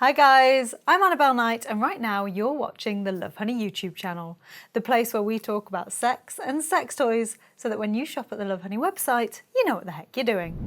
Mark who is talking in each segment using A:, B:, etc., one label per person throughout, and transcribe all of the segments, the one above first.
A: Hi guys, I'm Annabelle Knight and right now you're watching the Lovehoney YouTube channel, the place where we talk about sex and sex toys so that when you shop at the Lovehoney website, you know what the heck you're doing.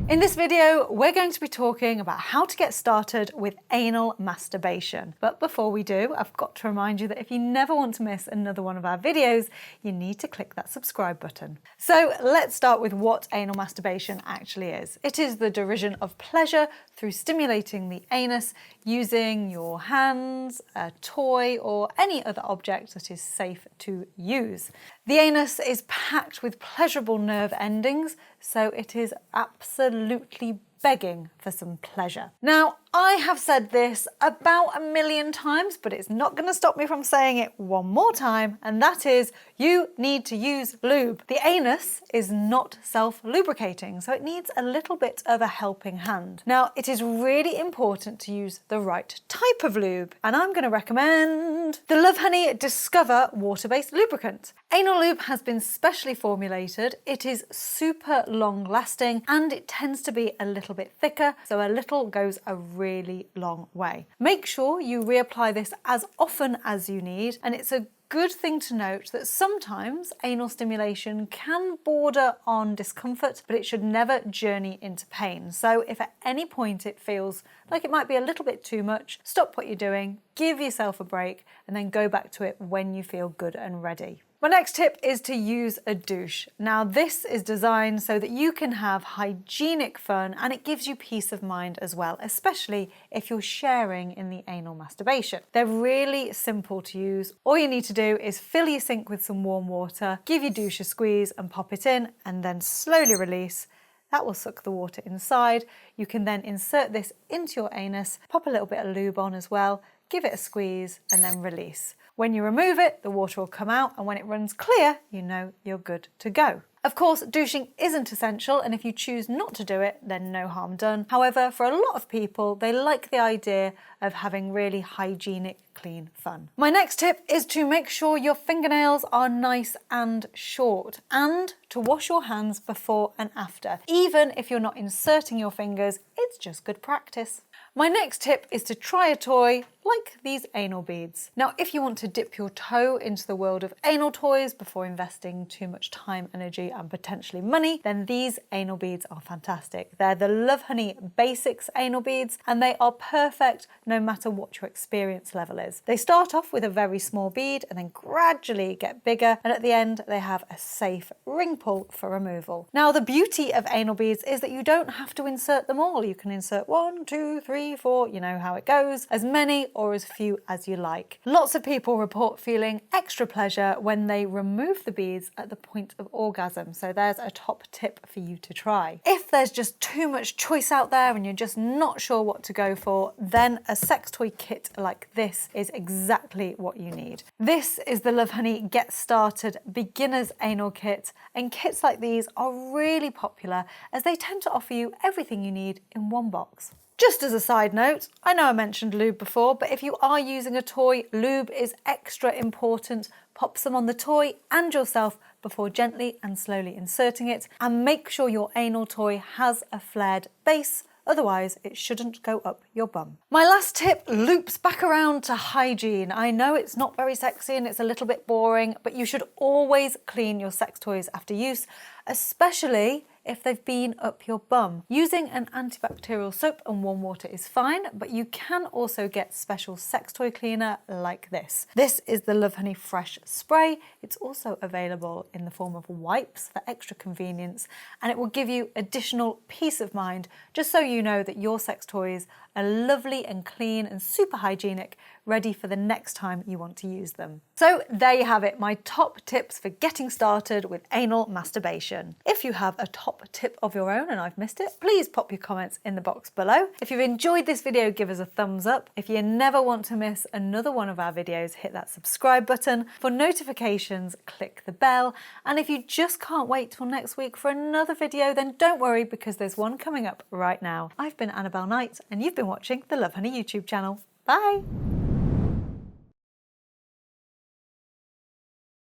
A: In this video, we're going to be talking about how to get started with anal masturbation. But before we do, I've got to remind you that if you never want to miss another one of our videos, you need to click that subscribe button. So let's start with what anal masturbation actually is. It is the derision of pleasure through stimulating the anus using your hands, a toy, or any other object that is safe to use. The anus is packed with pleasurable nerve endings, so it is absolutely begging for some pleasure. Now, I have said this about 1,000,000 times, but it's not going to stop me from saying it one more time, and that is you need to use lube. The anus is not self-lubricating, so it needs a little bit of a helping hand. Now, it is really important to use the right type of lube, and I'm going to recommend the Lovehoney Discover water-based lubricant. Anal lube has been specially formulated, it is super long-lasting, and it tends to be a little bit thicker, so a little goes a really long way. Make sure you reapply this as often as you need, and it's a good thing to note that sometimes anal stimulation can border on discomfort, but it should never journey into pain. So if at any point it feels like it might be a little bit too much, stop what you're doing, give yourself a break, and then go back to it when you feel good and ready. My next tip is to use a douche. Now this is designed so that you can have hygienic fun and it gives you peace of mind as well, especially if you're sharing in the anal masturbation. They're really simple to use. All you need to do is fill your sink with some warm water, give your douche a squeeze and pop it in, and then slowly release. That will suck the water inside. You can then insert this into your anus, pop a little bit of lube on as well, give it a squeeze and then release. When you remove it, the water will come out, and when it runs clear, you know you're good to go. Of course, douching isn't essential, and if you choose not to do it, then no harm done. However, for a lot of people, they like the idea of having really hygienic, clean fun. My next tip is to make sure your fingernails are nice and short, and to wash your hands before and after. Even if you're not inserting your fingers, it's just good practice. My next tip is to try a toy like these anal beads. Now, if you want to dip your toe into the world of anal toys before investing too much time, energy, and potentially money, then these anal beads are fantastic. They're the Lovehoney Basics anal beads, and they are perfect no matter what your experience level is. They start off with a very small bead and then gradually get bigger, and at the end they have a safe ring pull for removal. Now, the beauty of anal beads is that you don't have to insert them all. You can insert 1, 2, 3, 4, you know how it goes, as many or as few as you like. Lots of people report feeling extra pleasure when they remove the beads at the point of orgasm, so there's a top tip for you to try. If there's just too much choice out there and you're just not sure what to go for, then a sex toy kit like this is exactly what you need. This is the Lovehoney Get Started Beginner's Anal Kit, and kits like these are really popular as they tend to offer you everything you need in one box. Just as a side note, I know I mentioned lube before, but if you are using a toy, lube is extra important. Pop some on the toy and yourself before gently and slowly inserting it, and make sure your anal toy has a flared base. Otherwise, it shouldn't go up your bum. My last tip loops back around to hygiene. I know it's not very sexy and it's a little bit boring, but you should always clean your sex toys after use, especially if they've been up your bum. Using an antibacterial soap and warm water is fine, but you can also get special sex toy cleaner like this. This is the Lovehoney Fresh Spray. It's also available in the form of wipes for extra convenience, and it will give you additional peace of mind, just so you know that your sex toys are lovely and clean and super hygienic, ready for the next time you want to use them. So there you have it, my top tips for getting started with anal masturbation. If you have a top tip of your own and I've missed it, please pop your comments in the box below. If you've enjoyed this video, give us a thumbs up. If you never want to miss another one of our videos, hit that subscribe button. For notifications, click the bell. And if you just can't wait till next week for another video, then don't worry, because there's one coming up right now. I've been Annabelle Knight and you've been watching the Lovehoney YouTube channel. Bye!